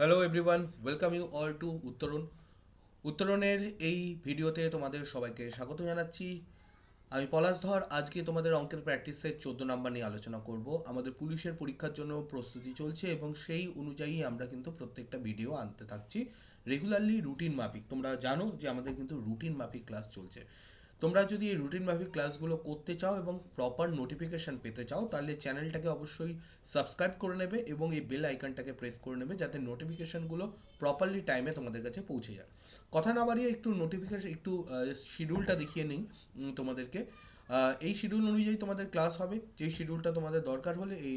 Hello everyone, welcome you all to Uttaran. উত্তরণের এই ভিডিওতে তোমাদের সবাইকে স্বাগত জানাচ্ছি। আমি পলাশ ধর। আজকে তোমাদের অঙ্কের প্র্যাকটিসের 14 নম্বর নিয়ে আলোচনা করব। আমাদের পুলিশের পরীক্ষার জন্য প্রস্তুতি চলছে এবং সেই অনুযায়ী আমরা কিন্তু প্রত্যেকটা ভিডিও আনতে থাকছি রেগুলারলি, রুটিন মাফিক। তোমরা জানো যে আমাদের কিন্তু রুটিন মাফিক ক্লাস চলছে। তোমরা যদি এই রুটিন মাফিক ক্লাসগুলো করতে চাও এবং প্রপার নোটিফিকেশান পেতে চাও, তাহলে চ্যানেলটাকে অবশ্যই সাবস্ক্রাইব করে নেবে এবং এই বেল আইকনটাকে প্রেস করে নেবে, যাতে নোটিফিকেশানগুলো প্রপারলি টাইমে তোমাদের কাছে পৌঁছে যায়। কথা না বাড়িয়ে একটু নোটিফিকেশান, একটু শিডিউলটা দেখিয়ে নিই তোমাদেরকে। এই শিডিউল অনুযায়ী তোমাদের ক্লাস হবে। যেই শিডিউলটা তোমাদের দরকার হলে এই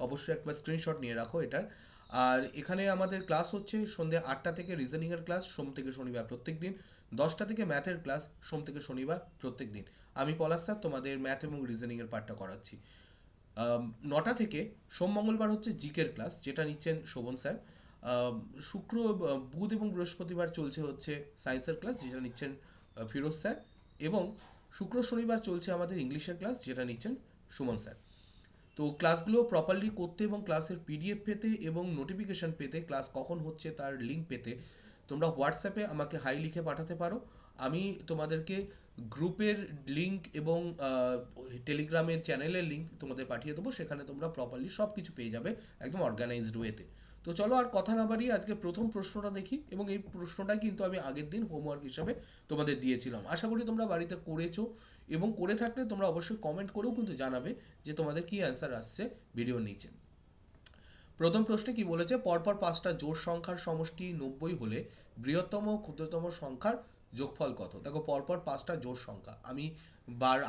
অবশ্যই একবার স্ক্রিনশট নিয়ে রাখো এটার। আর এখানে আমাদের ক্লাস হচ্ছে সন্ধ্যে 8টা থেকে রিজনিংয়ের ক্লাস সোম থেকে শনিবার প্রত্যেক দিন, 10টা থেকে ম্যাথের ক্লাস সোম থেকে শনিবার প্রত্যেক দিন। আমি পলাশ স্যার তোমাদের ম্যাথ এবং রিজনিংয়ের পার্টটা করাচ্ছি। 9টা থেকে সোম মঙ্গলবার হচ্ছে জিকের ক্লাস, যেটা নিচ্ছেন শোভন স্যার। শুক্র, বুধ এবং বৃহস্পতিবার চলছে হচ্ছে সায়েন্সের ক্লাস, যেটা নিচ্ছেন ফিরোজ স্যার। এবং শুক্র শনিবার চলছে আমাদের ইংলিশের ক্লাস, যেটা নিচ্ছেন সুমন স্যার। তো ক্লাসগুলো প্রপারলি করতে এবং ক্লাসের পিডিএফ পেতে এবং নোটিফিকেশান পেতে, ক্লাস কখন হচ্ছে তার লিঙ্ক পেতে, তোমরা হোয়াটসঅ্যাপে আমাকে হাই লিখে পাঠাতে পারো। আমি তোমাদেরকে গ্রুপের লিঙ্ক এবং টেলিগ্রামের চ্যানেলের লিঙ্ক তোমাদের পাঠিয়ে দেবো। সেখানে তোমরা প্রপারলি সব কিছু পেয়ে যাবে একদম অর্গানাইজড ওয়েতে। তো চলো আর কথা না বাড়িয়ে আজকে প্রথম প্রশ্নটা দেখি, এবং এই প্রশ্নটাই কিন্তু আমি আগের দিন হোমওয়ার্ক হিসাবে তোমাদের দিয়েছিলাম। আশা করি তোমরা বাড়িতে করেছো, এবং করে থাকলে তোমরা অবশ্যই কমেন্ট করেও কিন্তু জানাবে যে তোমাদের কি অ্যান্সার আসছে ভিডিওর নিচে। প্রথম প্রশ্নে কি বলেছে, পরপর 5টা জোড় সংখ্যার সমষ্টি 90 হলে বৃহত্তম ও ক্ষুদ্রতম সংখ্যার যোগফল কত? দেখো, পরপর 5টা জোড় সংখ্যা আমি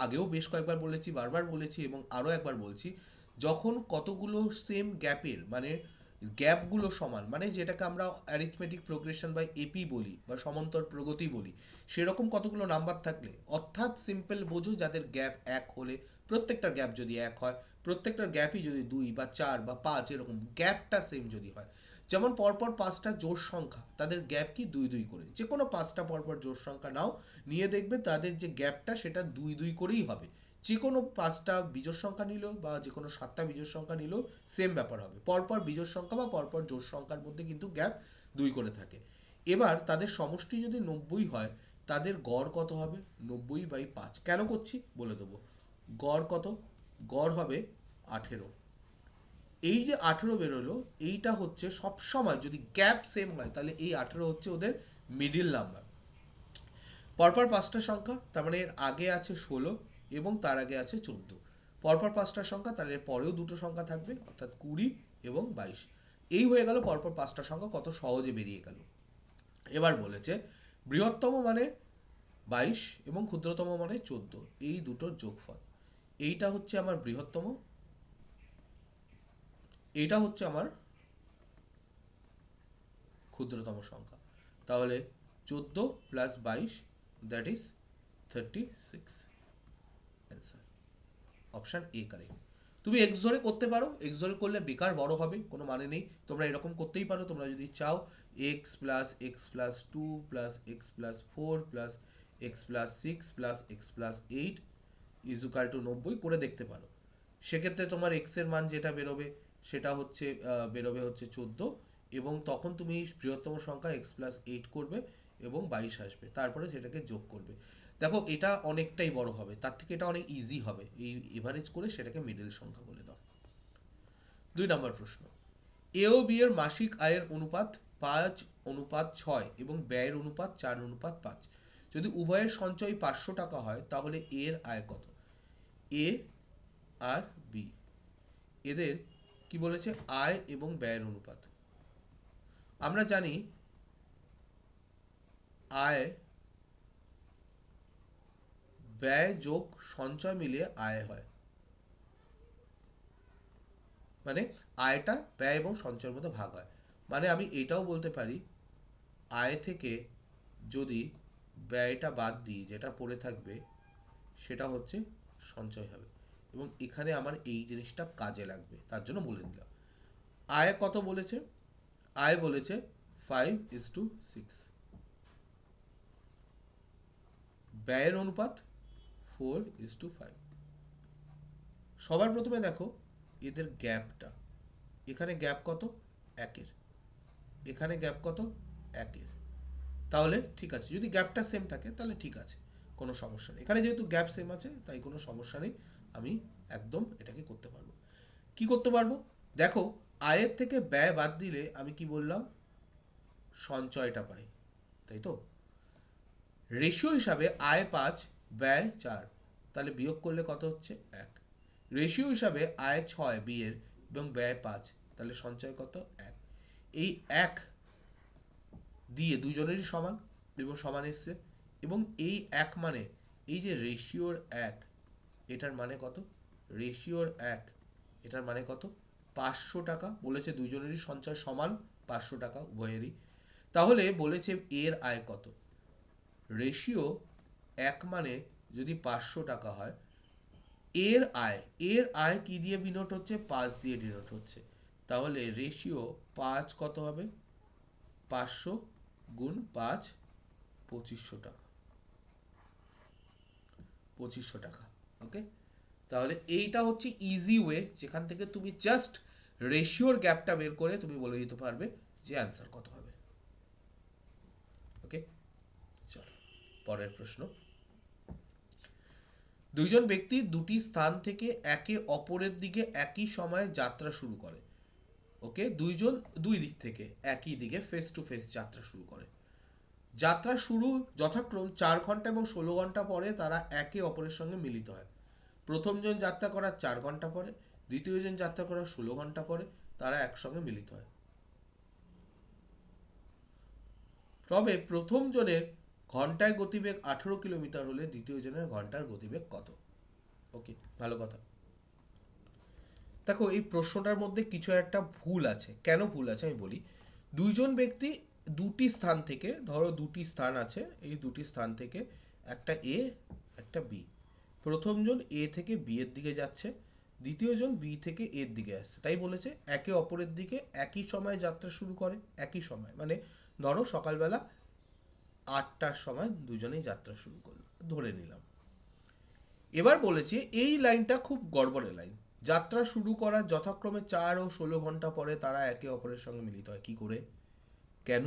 আগেও বেশ কয়েকবার বলেছি, বারবার বলেছি এবং আরও একবার বলছি। যখন কতগুলো সেম গ্যাপের, মানে গ্যাপগুলো সমান, মানে যেটাকে আমরা অ্যারিথমেটিক প্রোগ্রেশন বা এপি বলি বা সমান্তর প্রগতি বলি, সেরকম কতগুলো নাম্বার থাকলে, অর্থাৎ সিম্পল বোঝো, যাদের গ্যাপ 1 হলে, প্রত্যেকটার গ্যাপ যদি 1 হয়, প্রত্যেকটার গ্যাপই যদি 2 বা 4 বা 5, এরকম গ্যাপটা সেম যদি হয়, যেমন পরপর 5টা জোড় সংখ্যা, তাদের গ্যাপ কি 2 2 করে। যে কোনো 5টা পরপর জোড় সংখ্যা নাও, নিয়ে দেখবে তাদের যে গ্যাপটা সেটা 2 2 করেই হবে। যে কোনো 5টা বিজোড় সংখ্যা নিল বা যে কোনো 7টা বিজোড় সংখ্যা নিলেও সেম ব্যাপার হবে। পরপর বিজোড় সংখ্যা বা পরপর জোড় সংখ্যার মধ্যে কিন্তু গ্যাপ 2 করে থাকে। এবার তাদের সমষ্টি যদি 90 হয়, তাদের গড় কত হবে? 90/5। কেন করছি বলে দেবো। গড় কত? গড় হবে 18। এই যে 18 বেরোলো, এইটা হচ্ছে সব সময় যদি গ্যাপ সেম হয়, তাহলে এই 18 হচ্ছে ওদের মিডিল নাম্বার। পরপর 5টা সংখ্যা, তার মানে এর আগে আছে 16 এবং তার আগে আছে 14। পরপর 5টা সংখ্যা, তার এর পরেও দুটো সংখ্যা থাকবে, অর্থাৎ 20 এবং 22। এই হয়ে গেল পরপর 5টা সংখ্যা, কত সহজে বেরিয়ে গেল। এবার বলেছে বৃহত্তম মানে 22 এবং ক্ষুদ্রতম মানে 14, এই দুটোর যোগফল। এইটা হচ্ছে আমার বৃহত্তম, এইটা হচ্ছে আমার ক্ষুদ্রতম সংখ্যা। তাহলে 14 plus 22, that is 36। Answer option A correct. তুমি এক্স ধরে করতে পারো, এক্স ধরে করলে বেকার বড় হবে, কোনো মানে নেই। তোমরা এরকম করতেই পারো, তোমরা যদি চাও। x+x+2 plus x+4 plus x+6 plus x+8 is equal to 90 করে দেখতে পারো। সেক্ষেত্রে তোমার এক্স এর মান যেটা বেরোবে, সেটা হচ্ছে বেরোবে হচ্ছে 14, এবং তখন তুমি বৃহত্তম সংখ্যা x+8 করবে এবং 22 আসবে, তারপরে সেটাকে যোগ করবে। দেখো, এটা অনেকটাই বড় হবে, তার থেকে এটা অনেক ইজি হবে। এই এভারেজ করে সেটাকে মিডল সংখ্যা বলে দাও। 2 নম্বর প্রশ্ন, এ ও বি এর মাসিক আয়ের অনুপাত 5:6 এবং ব্যয়ের অনুপাত 4:5। যদি উভয়ের সঞ্চয় 500 টাকা হয়, তাহলে এর আয় কত? এ আর বি, এদের কি বলেছে? আয় এবং ব্যয়ের অনুপাত। আমরা জানি আয়, ব্যয় যোগ সঞ্চয় মিলিয়ে আয় হয়। মানে আয়টা ব্যয় এবং সঞ্চয়ের মধ্যে ভাগ হয়। মানে আমি এটাও বলতে পারি, আয় থেকে যদি ব্যয়টা বাদ দিই, যেটা পড়ে থাকবে সেটা হচ্ছে সঞ্চয় হবে। এবং এখানে আমার এই জিনিসটা কাজে লাগবে, তার জন্য বলে দিলাম। আয় কত বলেছে? আয় বলেছে 5:6। ব্যয়ের অনুপাত 4:5। সবার প্রথমে দেখো এদের গ্যাপটা, এখানে গ্যাপ কত? 1-এর। এখানে গ্যাপ কত 1-এর। তাহলে ঠিক আছে, যদি গ্যাপটা সেম থাকে তাহলে ঠিক আছে, কোনো সমস্যা নেই। এখানে যেহেতু গ্যাপ সেম আছে তাই কোনো সমস্যা নেই, আমি একদম এটাকে করতে পারবো। কি করতে পারবো দেখো, আয়ের থেকে ব্যয় বাদ দিলে আমি কি বললাম, সঞ্চয়টা পাই, তাই তো। রেশিও হিসাবে আয় 5 ব্যয় 4, তাহলে বিয়োগ করলে কত হচ্ছে 1। রেশিও হিসাবে আয় 6 বিয়ের এবং ব্যয় 5, তাহলে সঞ্চয় কত 1। এই 1 দিয়ে দুজনেরই সমান এবং সমান এসছে, এবং এই 1 মানে এই যে রেশিওর 1, এটার মানে কত, রেশিওর 1 এটার মানে কত 500 টাকা। বলেছে দুজনেরই সঞ্চয় সমান 500 টাকা উভয়েরই, তাহলে বলেছে এর আয় কত। রেশিও 1 মানে যদি 500 টাকা হয়, এর আয়, এর আয় কি দিয়ে ডিনোট হচ্ছে, 5 দিয়ে ডিনোট হচ্ছে, তাহলে রেশিও 5 কত হবে, 500 গুণ 5 2500 টাকা, 2500 টাকা। ওকে, তাহলে এইটা হচ্ছে ইজি ওয়ে যেখান থেকে তুমি জাস্ট রেশিওর গ্যাপটা বের করে তুমি বলে দিতে পারবে যে অ্যান্সার কত হবে। ওকে, চলো পরের প্রশ্ন। দুইজন ব্যক্তি দুটি স্থান থেকে একে অপরের দিকে একই সময়ে যাত্রা শুরু করে। ওকে, দুইজন দুই দিক থেকে একই দিকে ফেস টু ফেস যাত্রা শুরু করে। যাত্রা শুরু যথাক্রম 4 ঘন্টা এবং 16 ঘন্টা পরে তারা একে অপরের সঙ্গে মিলিত হয়। প্রথমজন যাত্রা করার 4 ঘন্টা পরে, দ্বিতীয়জন যাত্রা করার 16 ঘন্টা পরে তারা একসঙ্গে মিলিত হয়। তবে প্রথম জনের ঘন্টায় গতিবেগ 18 কিলোমিটার হলে দ্বিতীয় জনের ঘন্টার গতিবেগ কত। ওকে, ভালো কথা। দেখো, এই প্রশ্নটার মধ্যে কিছু একটা ভুল আছে। কেন ভুল আছে আমি বলি। দুইজন ব্যক্তি দুটি স্থান থেকে, ধরো দুটি স্থান আছে, এই দুটি স্থান থেকে একটা এ একটা বি। প্রথমজন এ থেকে বি এর দিকে যাচ্ছে, দ্বিতীয়জন বি থেকে এর দিকে আসছে, তাই বলেছে একে অপরের দিকে একই সময় যাত্রা শুরু করে। একই সময় মানে ধরো সকালবেলা 8টার সময় দুজনেই যাত্রা শুরু করলো, ধরে নিলাম। এবার বলেছে এই লাইনটা খুব গড়বড়ে লাইন। যাত্রা শুরু করার যথাক্রমে 4 ও 16 ঘন্টা পরে তারা একে অপরের সঙ্গে মিলিত হয়। কি করে, কেন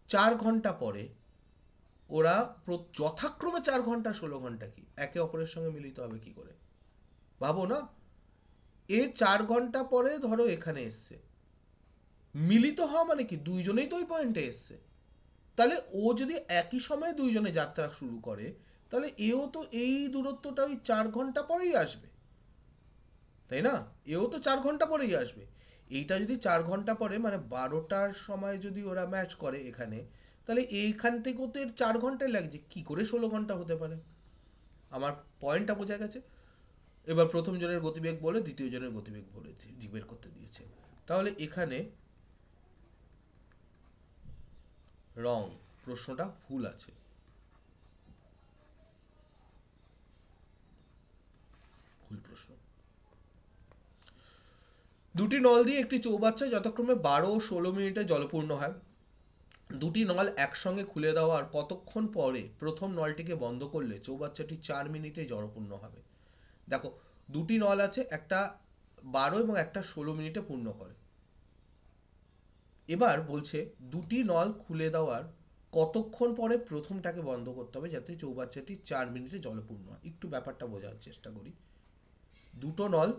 4 ঘন্টা পরে ওরা যথাক্রমে 4 ঘন্টা 16 ঘন্টা কি একে অপরের সঙ্গে মিলিত হবে কি করে, ভাবো না। এ 4 ঘন্টা পরে ধরো এখানে এসছে, মিলিত হওয়া মানে কি দুইজনেই তো ওই পয়েন্টে এসছে, তাহলে ও যদি একই সময়ে দুইজনে যাত্রা শুরু করে তাহলে এও তো এই দূরত্বটা ওই 4 ঘন্টা পরেই আসবে, তাই না। এও তো 4 ঘন্টা পরেই আসবে। এইটা যদি 4 ঘন্টা পরে মানে 12টার সময় যদি ওরা ম্যাচ করে এখানে, তাহলে এইখান থেকেও তো এর 4 ঘন্টায় লাগছে, কি করে 16 ঘন্টা হতে পারে। আমার পয়েন্টটা বোঝা গেছে। এবার প্রথম জনের গতিবেগ বলে দ্বিতীয় জনের গতিবেগ বলে বের করতে দিয়েছে, তাহলে এখানে রং, প্রশ্নটা ভুল আছে। ভুল প্রশ্ন। দুটি নল দিয়ে একটি চৌবাচ্চা যথাক্রমে 12 ও 16 মিনিটে জলপূর্ণ হয়। দুটি নল একসঙ্গে খুলে দেওয়ার কতক্ষণ পরে প্রথম নলটিকে বন্ধ করলে চৌবাচ্চাটি 4 মিনিটে জলপূর্ণ হবে। দেখো, দুটি নল আছে, একটা 12 এবং একটা 16 মিনিটে পূর্ণ করে। এবার বলছে দুটি নল খুলে দেওয়ার কতক্ষণ পরে প্রথমটাকে বন্ধ করতে হবে যাতে চৌবাচ্চাটি 4 মিনিটে জলপূর্ণ হয়। একটু ব্যাপারটা বোঝার চেষ্টা করি। দুটো নল,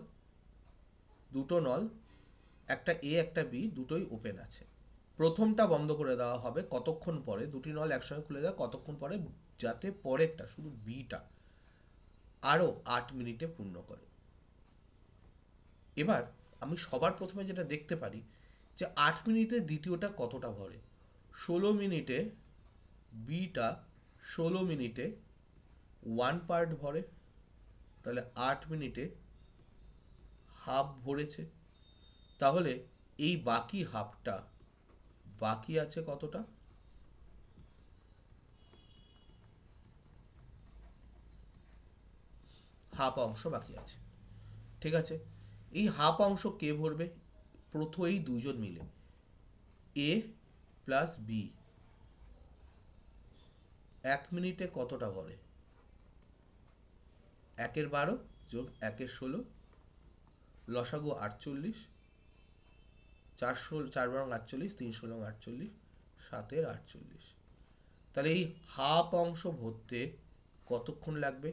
দুটো নল, একটা এ একটা বি, দুটোই ওপেন আছে। প্রথমটা বন্ধ করে দেওয়া হবে কতক্ষণ পরে, দুটি নল একসঙ্গে খুলে দেওয়া কতক্ষণ পরে যাতে পরেরটা শুধু বিটা আরও 8 মিনিটে পূর্ণ করে। এবার আমি সবার প্রথমে যেটা দেখতে পারি যে 8 মিনিটে দ্বিতীয়টা কতটা ভরে। 16 মিনিটে বিটা 16 মিনিটে 1 পার্ট ভরে, তাহলে 8 মিনিটে হাফ ভরেছে। তাহলে এই বাকি হাফটা, বাকি আছে কতটা, হাফ অংশ বাকি আছে। ঠিক আছে, এই হাফ অংশ কে ভরবে, প্রথমেই দুইজন মিলে এ প্লাস বি 1 মিনিটে কতটা ভরে, 1 এর 12 যোগ 1 এর 16, লসাগু 48, 4×48, 3×48, 7×48। তাহলে এই হাফ অংশ ভরতে কতক্ষণ লাগবে?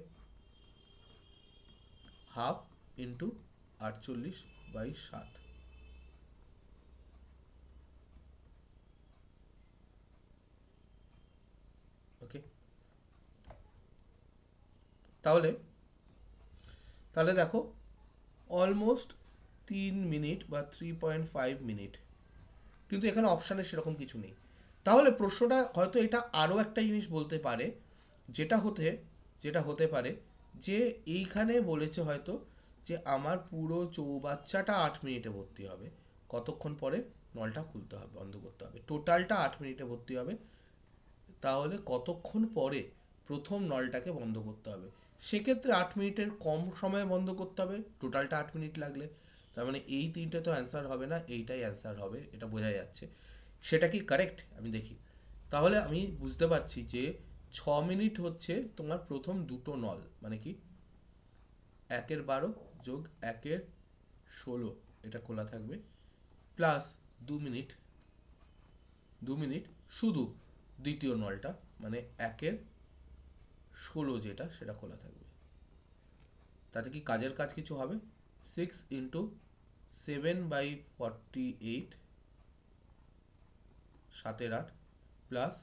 Half into 48/7। ওকে, তাহলে দেখো অলমোস্ট 3 মিনিট বা 3.5 মিনিট, কিন্তু এখানে অপশানে সেরকম কিছু নেই। তাহলে প্রশ্নটা হয়তো এটা আরও একটা জিনিস বলতে পারে, যেটা হতে পারে যে এইখানে বলেছে হয়তো যে আমার পুরো চৌবাচ্চাটা 8 মিনিটে ভর্তি হবে, কতক্ষণ পরে নলটা খুলতে হবে, বন্ধ করতে হবে। টোটালটা 8 মিনিটে ভর্তি হবে, তাহলে কতক্ষণ পরে প্রথম নলটাকে বন্ধ করতে হবে? সেক্ষেত্রে 8 মিনিটের কম সময়ে বন্ধ করতে হবে, টোটালটা 8 মিনিট লাগলে। তার মানে এই তিনটে তো অ্যান্সার হবে না, এইটাই অ্যান্সার হবে, এটা বোঝা যাচ্ছে। সেটা কি কারেক্ট? আমি দেখি। তাহলে আমি বুঝতে পারছি যে 6 মিনিট হচ্ছে তোমার প্রথম দুটো নল, মানে কি 1/12 যোগ 1/16 এটা খোলা থাকবে, প্লাস 2 মিনিট, 2 মিনিট শুধু দ্বিতীয় নলটা মানে 1/16 যেটা সেটা খোলা থাকবে। তাতে কি কাজের কাজ কিছু হবে? 6×7/48, 7/8 প্লাস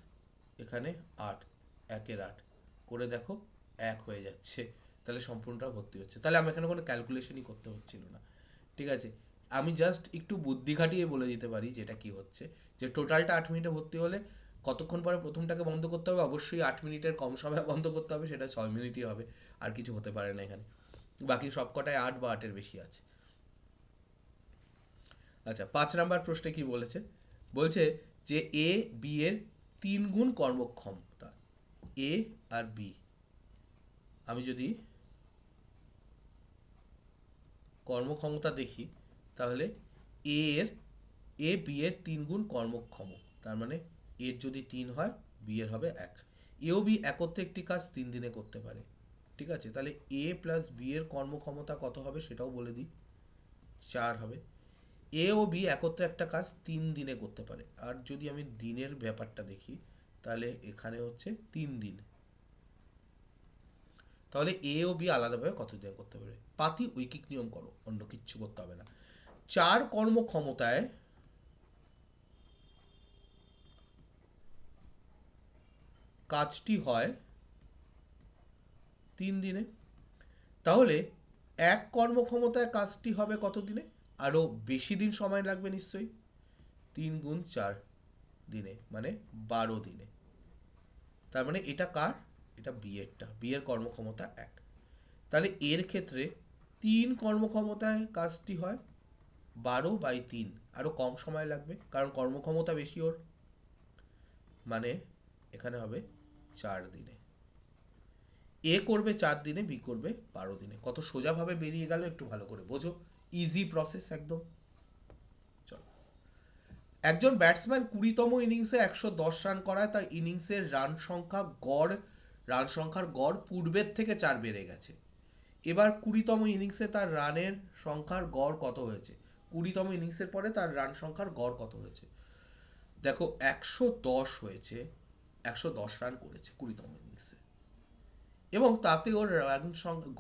এখানে 8, 1/8 করে দেখো 1 হয়ে যাচ্ছে, তাহলে সম্পূর্ণটা ভর্তি হচ্ছে। তাহলে আমি এখানে কোনো ক্যালকুলেশনই করতে হচ্ছিল না, ঠিক আছে। আমি জাস্ট একটু বুদ্ধি খাটিয়ে বলে দিতে পারি যেটা কি হচ্ছে, যে টোটালটা 8 মিনিটে ভর্তি হলে কতক্ষণ পরে প্রথমটাকে বন্ধ করতে হবে? অবশ্যই 8 মিনিটের কম সময়ে বন্ধ করতে হবে, সেটা 6 মিনিটই হবে, আর কিছু হতে পারে না এখানে। বাকি সব কটায় 8 বা 8-এর বেশি আছে। আচ্ছা, 5 নাম্বার প্রশ্নে কি বলেছে? বলছে যে এ বি এর 3 গুণ কর্মক্ষমতা। এ আর বি, আমি যদি কর্মক্ষমতা দেখি তাহলে এ বি এর 3 গুণ কর্মক্ষম, তার মানে এর যদি 3 হয় বি এর হবে 1। এ ও বি একত্রে একটি কাজ 3 দিনে করতে পারে, ঠিক আছে। তাহলে এ প্লাস বি এর কর্মক্ষমতা কত হবে সেটাও বলে দিই, 4 হবে। এ ও বি একত্রে একটা কাজ 3 দিনে করতে পারে, আর যদি আমি দিনের ব্যাপারটা দেখি তাহলে এখানে হচ্ছে 3 দিন। তাহলে এ ও বি আলাদাভাবে কত দিনে করতে পারে? পাতি ঐকিক নিয়ম করো, অন্য কিচ্ছু করতে হবে না। 4 কর্মক্ষমতায় কাজটি হয় 3 দিনে, তাহলে 1 কর্মক্ষমতায় কাজটি হবে কত দিনে? আরো বেশি দিন সময় লাগবে নিশ্চয়ই, 3 গুণ 4 দিনে মানে 12 দিনে। তার মানে এটা কার? এটা বি এরটা, বি এর কর্মক্ষমতা 1। তাহলে এর ক্ষেত্রে 3 কর্মক্ষমতায় কাজটি হয় 12/3, আরো কম সময় লাগবে কারণ কর্মক্ষমতা বেশি ওর, মানে এখানে হবে 4 দিনে। এ করবে 4 দিনে, বি করবে 12 দিনে। কত সোজাভাবে বেরিয়ে গেল একটু ভালো করে বোঝো, ইজি প্রসেস একদম। চলো, একজন ব্যাটসম্যান 20তম ইনিংসে 110 রান করায়, তার ইনিংসের রান সংখ্যার গড় পূর্বের থেকে 4 বেড়ে গেছে। এবার 20তম ইনিংসে তার রানের সংখ্যার গড় কত হয়েছে? 20তম ইনিংসের পরে তার রান সংখ্যার গড় কত হয়েছে? দেখো 110 হয়েছে, 110 রান করেছে 20তম ইনিংসে, এবং তাতে ওর রান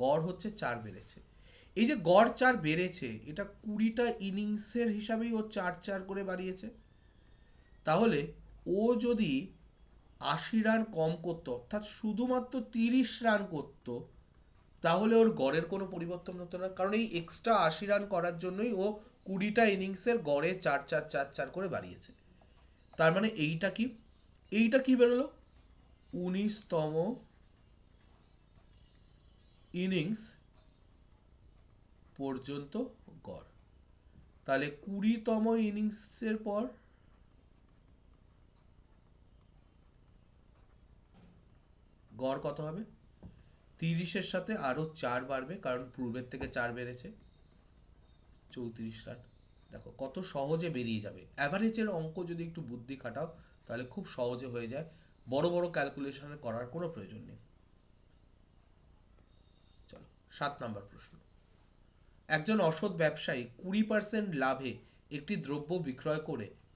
গড় হচ্ছে 4 বেড়েছে। এই যে গড় 4 বেড়েছে, এটা 20টা ইনিংসের হিসাবেই ও 4 করে বাড়িয়েছে। তাহলে ও যদি 80 রান কম করতো, অর্থাৎ শুধুমাত্র 30 রান করতো, তাহলে ওর গড়ের কোনো পরিবর্তন হতো না, কারণ এই এক্সট্রা 80 রান করার জন্যই ও 20টা ইনিংসের গড়ে 4 করে বাড়িয়েছে। তার মানে এইটা কি বেরোলো? 19তম ইনিংস পর্যন্ত গড়। তাহলে 20তম ইনিংসের পর গড় কত হবে? 30-এর সাথে আরো 4 বাড়বে, কারণ পূর্বের থেকে 4 বেড়েছে, 34 রান। দেখো কত সহজে বেরিয়ে যাবে। অ্যাভারেজের অঙ্ক যদি একটু বুদ্ধি খাটাও তাহলে খুব সহজে হয়ে যায়, বড় বড় ক্যালকুলেশন করার কোনো প্রয়োজন নেই। চলো, 7 নম্বর প্রশ্ন। একজন অসৎ ব্যবসায়ী 20% লাভে একটি দ্রব্য বিক্রয়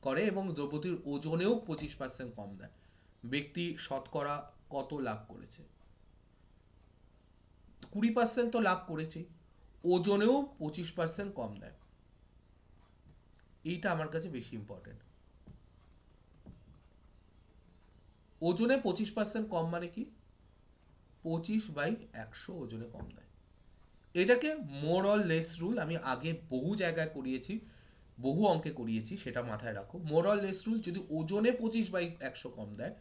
করে এবং দ্রব্যটির ওজনেও 25% কম দেয়, ব্যক্তি শতকরা কত লাভ করেছে? 20% তো লাভ করেছেই, ওজনেও 25% কম দেয়। এইটা আমার কাছে বেশি ইম্পর্টেন্ট। ওজনে 25% কম মানে কি? 25/100 ওজনে কম দেয়। এটাকে মোর অর লেস রুল, আমি আগে বহু জায়গায় করিয়েছি, বহু অঙ্কে করিয়েছি, সেটা মাথায় রাখো। মোর অর লেস রুল, যদি ওজনে 25/100 কম দেয়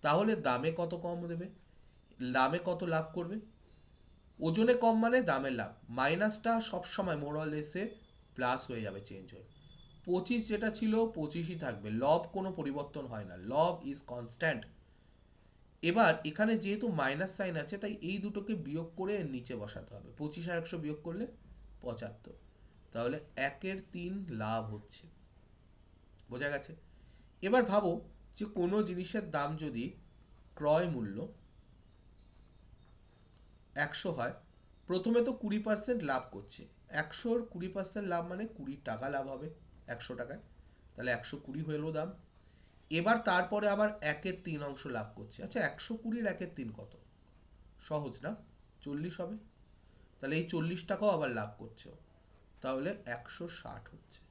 তাহলে দামে কত কম দেবে, দামে কত লাভ করবে? ওজনে কম মানে দামের লাভ, মাইনাসটা সবসময় মোর অর লেসে প্লাস হয়ে যাবে, চেঞ্জ হয়ে 25 যেটা ছিল 25ই থাকবে, লব কোনো পরিবর্তন হয় না, লব ইজ কনস্ট্যান্ট। এবার এখানে যেহেতু মাইনাস সাইন আছে তাই এই দুটোকে বিয়োগ করে এর নিচে বসাতে হবে, 25 আর 100 বিয়োগ করলে 75, তাহলে 1/3 লাভ হচ্ছে। বোঝা গেছে? এবার ভাবো যে কোনো জিনিসের দাম যদি ক্রয় মূল্য 100 হয়, প্রথমে তো 20% লাভ করছে, 100-র 20% লাভ মানে 20 টাকা লাভ হবে 100 টাকায়, তাহলে 120 হলো দাম। এবার তারপরে আবার 1/3 অংশ লাভ করছে। আচ্ছা, 120-র 1/3 কত? সহজ না? 40 হবে। তাহলে এই 40 টাকাও আবার লাভ করছে, তাহলে 160 হচ্ছে।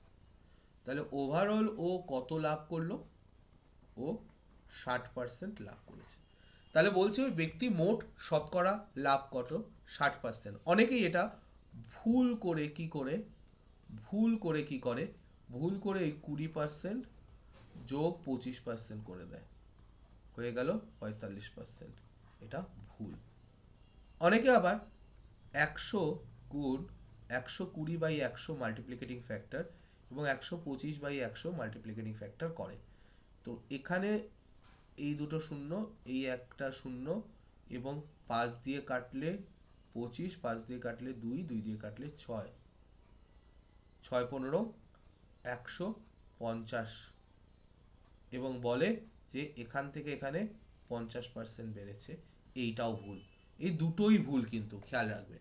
তাহলে ওভারঅল ও কত লাভ করলো? ও 60% লাভ করেছে। তাহলে বলছে ওই ব্যক্তি মোট শতকরা লাভ কত? 60%। অনেকেই এটা ভুল করে কি করে, ভুল করে কি করে, ভুল করে এই 20% যোগ 25% করে দেয়, হয়ে গেল 45%। এটা ভুল। অনেকে আবার 100 গুণ 120/100 মাল্টিপ্লিকেটিং ফ্যাক্টর এবং 125/100 মাল্টিপ্লিকেটিং ফ্যাক্টর করে। তো এখানে এই দুটো শূন্য, এই একটা শূন্য, এবং 5 দিয়ে কাটলে 25, 5 দিয়ে কাটলে 2, 2 দিয়ে কাটলে 6, 6 15 150, এবং বলে যে এখান থেকে এখানে 50% বেড়েছে। এইটাও ভুল। এই দুটোই ভুল, কিন্তু খেয়াল রাখবে।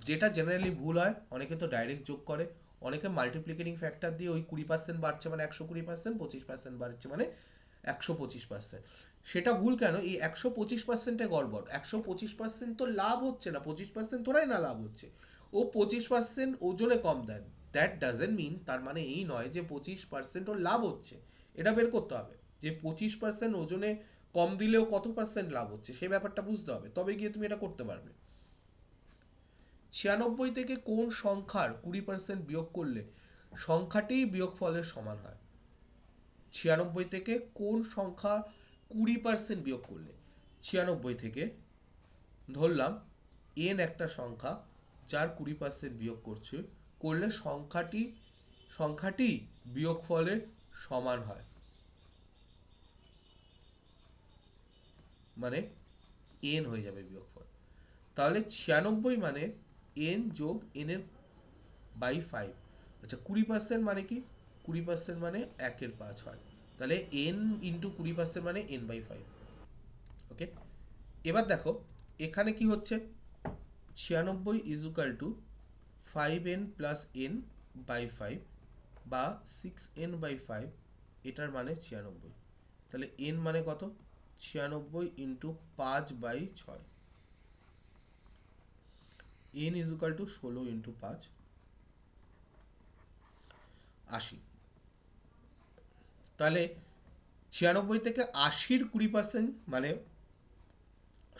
যেটা জেনারেলি ভুল হয়, অনেকে তো ডাইরেক্ট যোগ করে, অনেকে মাল্টিপ্লিকেটিং ফ্যাক্টর দিয়ে ওই 20% বাড়ছে মানে 120%, 25% বাড়ছে মানে 125%। সেটা ভুল কেন? এই 125%-এ গড়বড়। 125% তো লাভ হচ্ছে না, 25% তোরাই না লাভ হচ্ছে, ও 25% ওজনে কম দেয়। দ্যাট ডাজেন্ট মিন, তার মানে এই নয় যে 25% ওর লাভ হচ্ছে। এটা বের করতে হবে যে 25% ওজনে কম দিলেও কত পার্সেন্ট লাভ হচ্ছে, সেই ব্যাপারটা বুঝতে হবে, তবে গিয়ে তুমি এটা করতে পারবে। 96 থেকে কোন সংখ্যার 20% বিয়োগ করলে সংখ্যাটি বিয়োগফলের সমান হয়? 96 থেকে কোন সংখ্যা 20% বিয়োগ করলে, 96 থেকে ধরলাম n একটা সংখ্যা যার 20% বিয়োগ করলে সংখ্যাটি বিয়োগফলের সমান হয়, মানে n হয়ে যাবে বিয়োগফল। তাহলে 96 মানে n যোগ n এর বাই 5। আচ্ছা, 20% মানে কি? 20% মানে 1/5 হয়, তাহলে n ইন্টু 20% মানে n/5। ওকে, এবার দেখো এখানে কি হচ্ছে, 96 is equal to 5n plus n by 5 বা 6n/5, এটার মানে 96। তাহলে n মানে কত? 96 into 5/6, n is equal two 16 into 5, 80। তাহলে 96 থেকে 80-র 20% মানে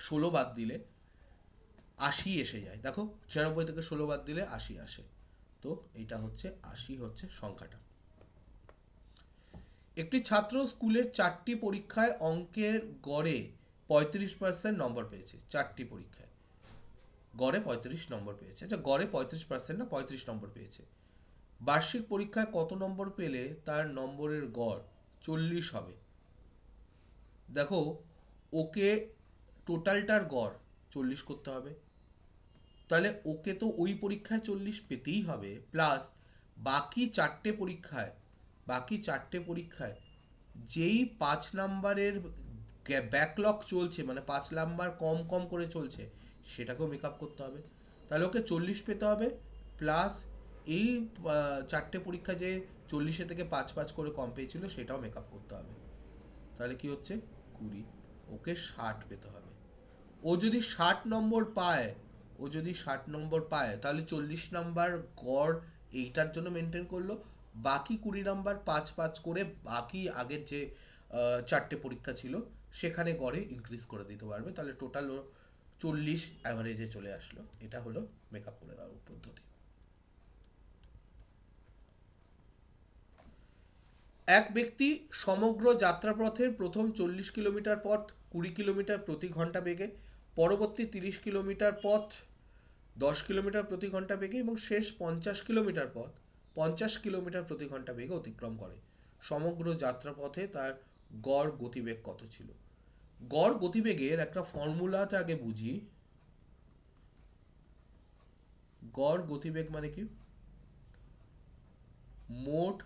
16 বাদ দিলে 80 এসে যায়। দেখো 96 থেকে 16 বাদ দিলে 80 আসে, তো এটা হচ্ছে 80 হচ্ছে সংখ্যাটা। একটি ছাত্র স্কুলের 4টি পরীক্ষায় অঙ্কের গড়ে 35% নম্বর পেয়েছে। 4টি পরীক্ষায় গড়ে 35 নম্বর পেয়েছে। আচ্ছা, গড়ে 35% না 35 নম্বর পেয়েছে। বার্ষিক পরীক্ষায় কত নম্বর পেলে তার নম্বরের গড় 40 হবে? দেখো, ওকে টোটালটার গড় 40 করতে হবে, তাহলে ওকে তো ওই পরীক্ষায় 40 পেতেই হবে, প্লাস বাকি 4টে পরীক্ষায় যেই 5 নাম্বারের ব্যাকলগ চলছে, মানে 5 নাম্বার কম কম করে চলছে, সেটাকেও মেকআপ করতে হবে। তাহলে ওকে 40 পেতে হবে, প্লাস এই 4টে পরীক্ষা যে 40 থেকে 5 করে কম পেয়েছিল, সেটাও মেকআপ করতে হবে। তাহলে কি হচ্ছে 20, ওকে 60 পেতে হবে। ও যদি 60 নম্বর পায়, তাহলে 40 নম্বর গড় এইটার জন্য মেনটেন করলো। বাকি 20 নম্বর 5 করে বাকি আগের যে 4টে পরীক্ষা ছিল সেখানে গড়ে ইনক্রিজ করে দিতে পারবে। তাহলে টোটাল 40 অ্যাভারেজে চলে আসলো। এটা হলো মেকআপ করে দেওয়ার পদ্ধতি। এক ব্যক্তি সমগ্র যাত্রাপথের প্রথম 40 কিলোমিটার পথ 20 কিলোমিটার প্রতি ঘন্টা বেগে, পরবর্তী 30 কিলোমিটার পথ 10 কিলোমিটার প্রতি ঘন্টা বেগে এবং শেষ 50 কিলোমিটার পথ 50 কিলোমিটার প্রতি ঘন্টা বেগে অতিক্রম করে। সমগ্র যাত্রাপথে তার গড় গতিবেগ কত ছিল? গড় গতিবেগের একটা ফর্মুলাটা আগে বুঝি। গড় গতিবেগ মানে কি? মোট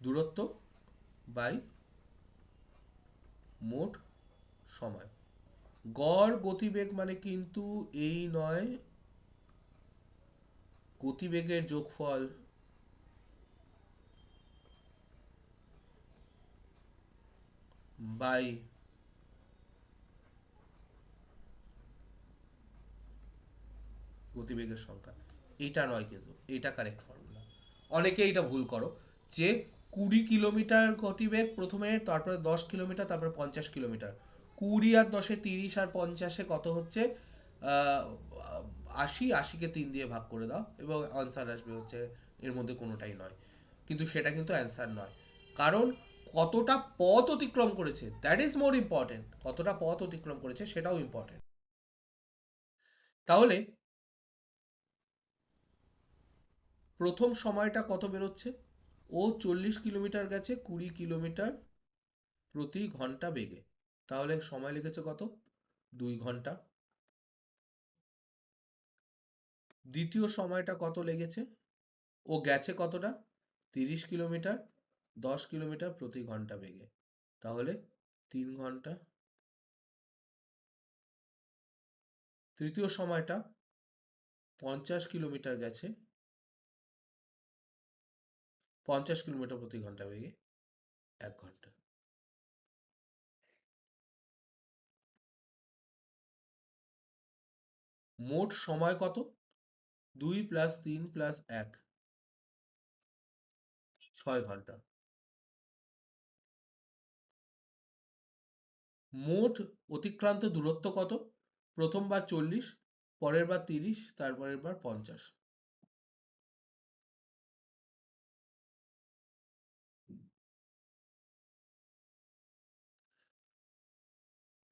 দূরত্ব বাই মোট সময়। গড় গতিবেগ মানে কিন্তু এই নয় গতিবেগের যোগফল বাই গতিবেগের সংখ্যা, এটা নয় কিন্তু, এটা কারেক্ট ফর্মুলা। অনেকে এটা ভুল করো যে 20 কিলোমিটার গতিবেগ প্রথমে, তারপরে 10 কিলোমিটার, তারপরে 50 কিলোমিটার। 20 আর 10-এ 30 আর 50-এ কত হচ্ছে? 80, 80-কে 3 দিয়ে ভাগ করে দাও এবং আনসার আসবে হচ্ছে এর মধ্যে কোনোটাই নয়। কিন্তু সেটা কিন্তু অ্যান্সার নয়, কারণ কতটা পথ অতিক্রম করেছে দ্যাট ইজ মোর ইম্পর্টেন্ট। কতটা পথ অতিক্রম করেছে সেটাও ইম্পর্টেন্ট। তাহলে প্রথম সময়টা কত বেরোচ্ছে? ও 40 কিলোমিটার গেছে 20 কিলোমিটার প্রতি ঘন্টা বেগে। তাহলে সময় লেগেছে কত? 2 ঘন্টা। দ্বিতীয় সময়টা কত লেগেছে? ও গেছে কতটা? 30 কিলোমিটার 10 কিলোমিটার প্রতি ঘন্টা বেগে। তাহলে 3 ঘন্টা। তৃতীয় সময়টা 50 কিলোমিটার গেছে 50 কিলোমিটার প্রতি ঘন্টা বেগে, 1 ঘন্টা। মোট সময় কত? 2 + 3 + 1, 6 ঘন্টা। মোট অতিক্রান্ত দূরত্ব কত? প্রথমবার 40, পরের বার 30, তারপরের বার 50।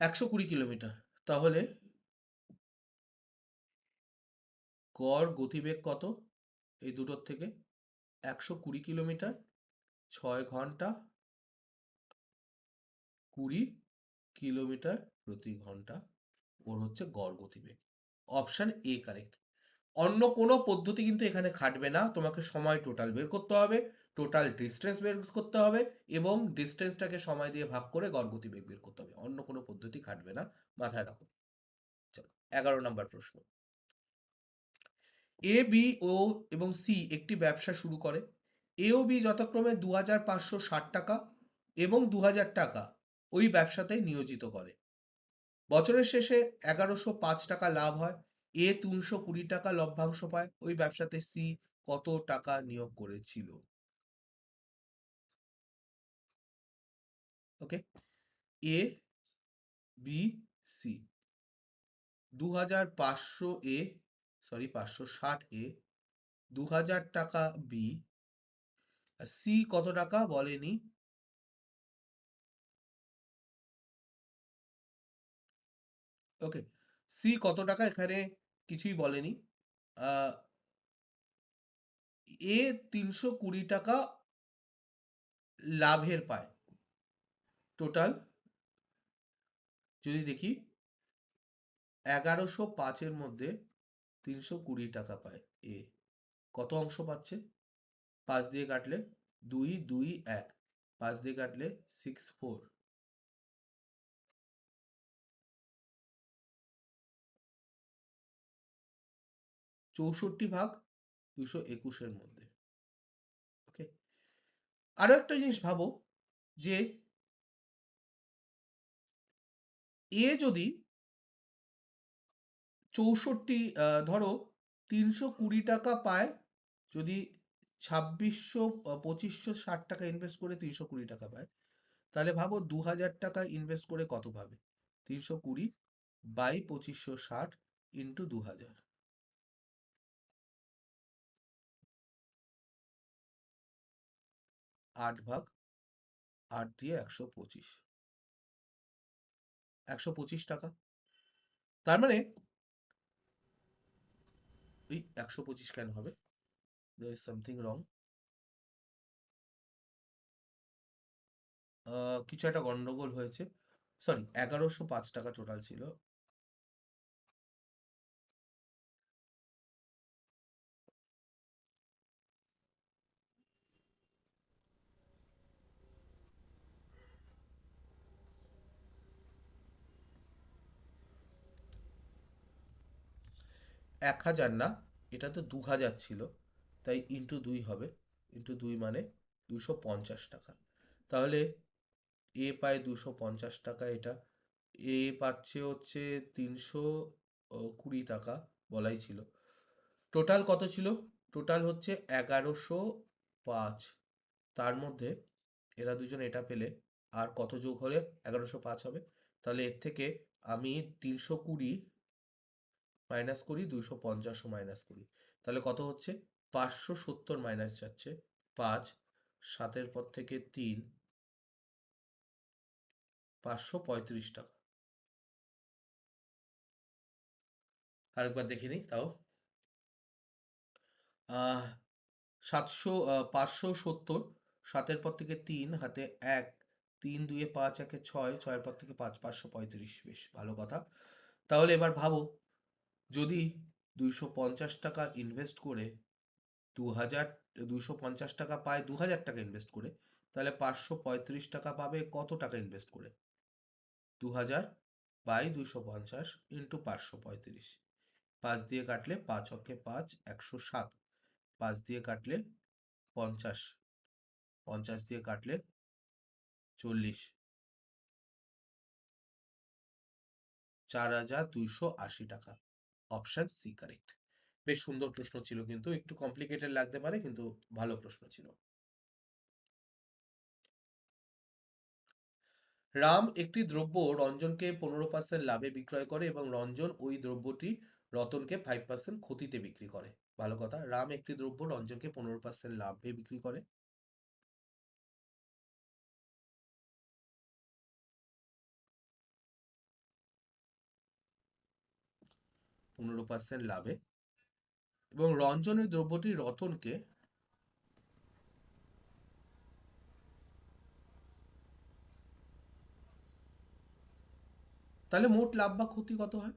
120 কিলোমিটার। তাহলে গড় গতিবেগ কত এই দুটোর থেকে? 120 কিলোমিটার 6 ঘন্টা 20 কিলোমিটার প্রতি ঘন্টা ওর হচ্ছে গড় গতিবেগ। Option A correct. অন্য কোনো পদ্ধতি কিন্তু এখানে খাটবে না। তোমাকে সময় টোটাল বের করতে হবে, টোটাল ডিস্টেন্স বের করতে হবে এবং ডিস্টেন্সটাকে সময় দিয়ে ভাগ করে গড় গতিবেগ বের করতে হবে। অন্য কোনো পদ্ধতি খাটবে না, মাথায় রাখো। চলো 11 নম্বর প্রশ্ন। এ, বি ও এবং সি একটি ব্যবসা শুরু করে। এ ও বি যথাক্রমে 2560 টাকা এবং 2000 টাকা ওই ব্যবসাতে নিয়োজিত করে। বছরের শেষে 1105 টাকা লাভ হয়। এ 320 টাকা লভ্যাংশ পায়। ওই ব্যবসাতে সি কত টাকা নিয়োগ করেছিল? ওকে, এ, বি, সি। 2500 এ, সরি 560 এ, 2000 টাকা বি, আর সি কত টাকা বলেনি। ওকে, সি কত টাকা এখানে কিছুই বলেনি। এ 320 টাকা লাভের পায়। টোটাল যদি দেখি 1105-এর মধ্যে 320 টাকা পায় এ। কত অংশ পাচ্ছে? 5 দিয়ে কাটলে 2 2 1, 5 দিয়ে কাটলে 6 4, 64 ভাগ 221-এর মধ্যে। আরো একটা জিনিস ভাবো যে এ যদি 64 ধরো 320 টাকা পায়, যদি 2600 2560 টাকা ইনভেস্ট করে 320 টাকা পায়, তাহলে ভাবো 2000 টাকা ইনভেস্ট করে কত পাবে? 320 বাই 2560 ইন্টু 2000, 8/8 দিয়ে 125, 125 টাকা। তার মানে এই 125 কেন হবে? there is something wrong. কিছু একটা গন্ডগোল হয়েছে, সরি, 1105 টাকা টোটাল ছিল। 1000 না, এটা তো 2000 ছিল, তাই ইন্টু 2 হবে, ইন্টু 2 মানে 250 টাকা। তাহলে এ পায় 250 টাকা, এটা এ পাচ্ছে হচ্ছে 320 টাকা, বলাই ছিল। টোটাল কত ছিল? টোটাল হচ্ছে 1105। তার মধ্যে এরা দুজন এটা পেলে আর কত যোগ হলে 1105 হবে? তাহলে এর থেকে আমি 320 মাইনাস করি, 250ও মাইনাস করি, তাহলে কত হচ্ছে? 570 মাইনাস যাচ্ছে 5, 7-এর পর থেকে 3, 535 টাকা। আরেকবার দেখে নিই তাও। আহ 570, 7-এর পর থেকে 3, হাতে 1, 3 2 5, 1 6, 6-এর পর থেকে 5, 535। বেশ ভালো কথা। তাহলে এবার ভাবো, যদি 250 টাকা ইনভেস্ট করে 2000, 250 টাকা পায় 2000 টাকা ইনভেস্ট করে, তাহলে 535 টাকা পাবে কত টাকা ইনভেস্ট করে? 2000 বাই 250 ইন্টু 535। 5 দিয়ে কাটলে 5 অক্ষে 5, 107। 5 দিয়ে কাটলে 50, 50 দিয়ে কাটলে 40, 4280 টাকা। Option C correct. বেশ সুন্দর প্রশ্ন ছিল, কিন্তু একটু কমপ্লিকেটেড লাগতে পারে, কিন্তু ভালো প্রশ্ন ছিল। রাম একটি দ্রব্য রঞ্জনকে 15% লাভে বিক্রয় করে এবং রঞ্জন ওই দ্রব্যটি রতনকে 5% ক্ষতিতে বিক্রি করে। ভালো কথা। রাম একটি দ্রব্য রঞ্জনকে 15% লাভে বিক্রি করে। 15% লাভে, এবং রঞ্জন ওই দ্রব্যটি রতনকে, তাহলে মোট লাভ বা ক্ষতি কত হয়?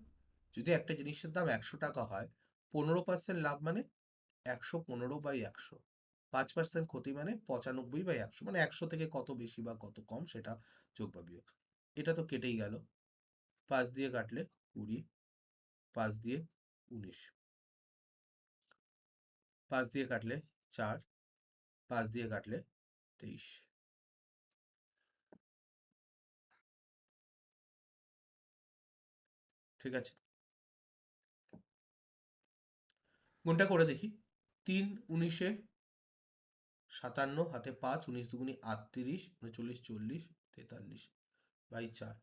যদি একটা জিনিসের দাম 100 টাকা হয়, 15% লাভ মানে 115/100, 5% ক্ষতি মানে 95/100, মানে 100 থেকে কত বেশি বা কত কম সেটা যোগ বা বিয়োগ। এটা তো কেটেই গেল। 5 দিয়ে কাটলে 20, 5 দিয়ে 19, 5 দিয়ে কাটলে 4, 5 দিয়ে কাটলে 23। ঠিক আছে, গুণটা করে দেখি। 3 19-এ 57, হাতে 5, 19 দুগুনি 38, 39 40 43 বাই 4,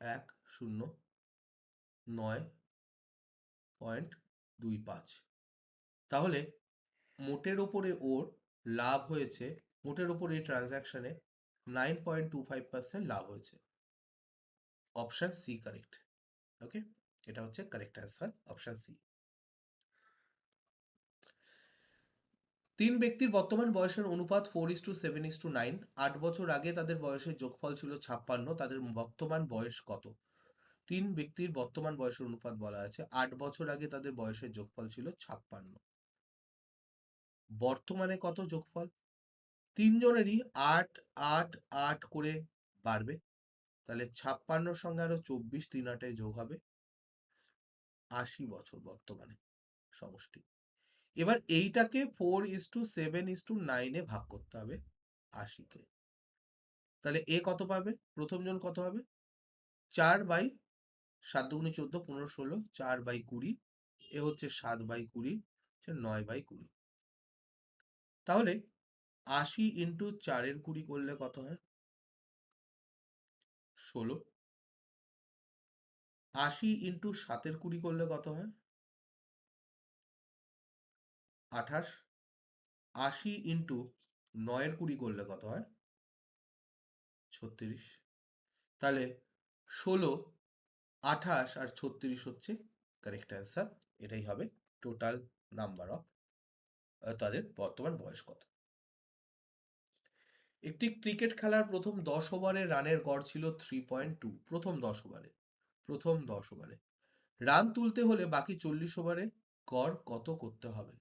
109.25। তাহলে মোটের ওপরে ওর লাভ হয়েছে, মোটের ওপর এই ট্রানজ্যাকশনে 9.25% লাভ হয়েছে। Option C correct. ওকে, এটা হচ্ছে কারেক্ট অ্যান্সার, অপশন সি। 3 ব্যক্তির বর্তমান বয়সের অনুপাত 4:7:9। 8 বছর আগে তাদের বয়সের যোগফল ছিল 56, তাদের বর্তমান বয়স কত? 3 ব্যক্তির বর্তমান বয়সের অনুপাত বলা আছে, 8 বছর আগে তাদের বয়সের যোগফল ছিল 56, বর্তমানে কত যোগফল? তিনজনেরই 8 8 8 করে বাড়বে, তাহলে 56-র সঙ্গে আরো 24, 3 8-এ যোগ হবে 80 বছর বর্তমানে সমষ্টি। এবার এইটাকে 4:7:9 ভাগ করতে হবে 80-কে। তাহলে এ কত পাবে? প্রথম জন কত হবে? 4/7 দুগুণে 14, 15, 16, 4/20, এ হচ্ছে 7/20, হচ্ছে 9/20। তাহলে 80 ইন্টু 4-এর 20 করলে কত হয়? 16। 80 ইন্টু 7-এর 20 করলে কত হয়? 28। 80 ইন্টু 9-এর 20 করলে কত হয়? 36। তাহলে 16, 28 আর 36 হচ্ছে কারেক্ট অ্যান্সার। এটাই হবে টোটাল নাম্বার অফ তাদের বর্তমান বয়স কত। একটি ক্রিকেট খেলার প্রথম 10 ওভারে রানের গড় ছিল 3.2। প্রথম 10 ওভারে রান তুলতে হলে বাকি 40 ওভারে গড় কত করতে হবে?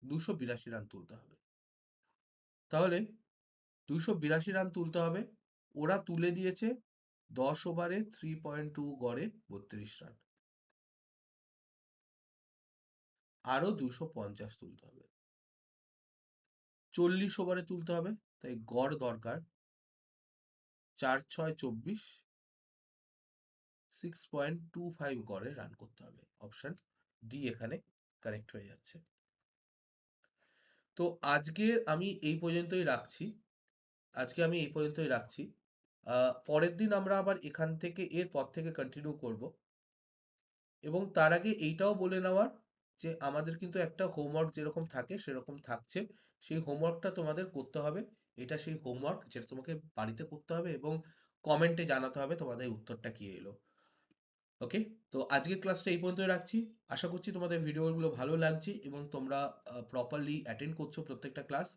282 রান তুলতে হবে। তাহলে 282 রান তুলতে হবে। ওরা তুলে দিয়েছে 10 ওভারে 3.2 গড়ে 32 রান। আরো 250 তুলতে হবে। 40 ওভারে তুলতে হবে, তাই গড় দরকার 4-6-24, 6.25 গড়ে রান করতে হবে। অপশন ডি এখানে কারেক্ট হয়ে যাচ্ছে। তো আজকে আমি এই পর্যন্তই রাখছি। পরের দিন আমরা আবার এখান থেকে এরপর থেকে কন্টিনিউ করব। এবং তার আগে এইটাও বলে নেওয়ার যে আমাদের কিন্তু একটা হোমওয়ার্ক যেরকম থাকে সেরকম থাকছে। সেই হোমওয়ার্কটা তোমাদের করতে হবে। এটা সেই হোমওয়ার্ক যেটা তোমাকে বাড়িতে করতে হবে এবং কমেন্টে জানাতে হবে তোমাদের উত্তরটা কি এলো। ওকে, তো আজকের ক্লাসটা এই পর্যন্তই রাখছি। আশা করছি তোমাদের ভিডিওগুলো ভালো লাগছে এবং তোমরা প্রপারলি অ্যাটেন্ড করছো প্রত্যেকটা ক্লাস।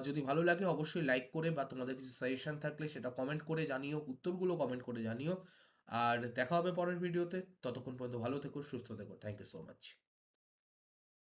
যদি ভালো লাগে অবশ্যই লাইক করে বা তোমাদের কিছু সাজেশন থাকলে সেটা কমেন্ট করে জানিও, উত্তরগুলো কমেন্ট করে জানিও। আর দেখা হবে পরের ভিডিওতে। ততক্ষণ পর্যন্ত ভালো থেকো, সুস্থ থেকো। Thank you so much.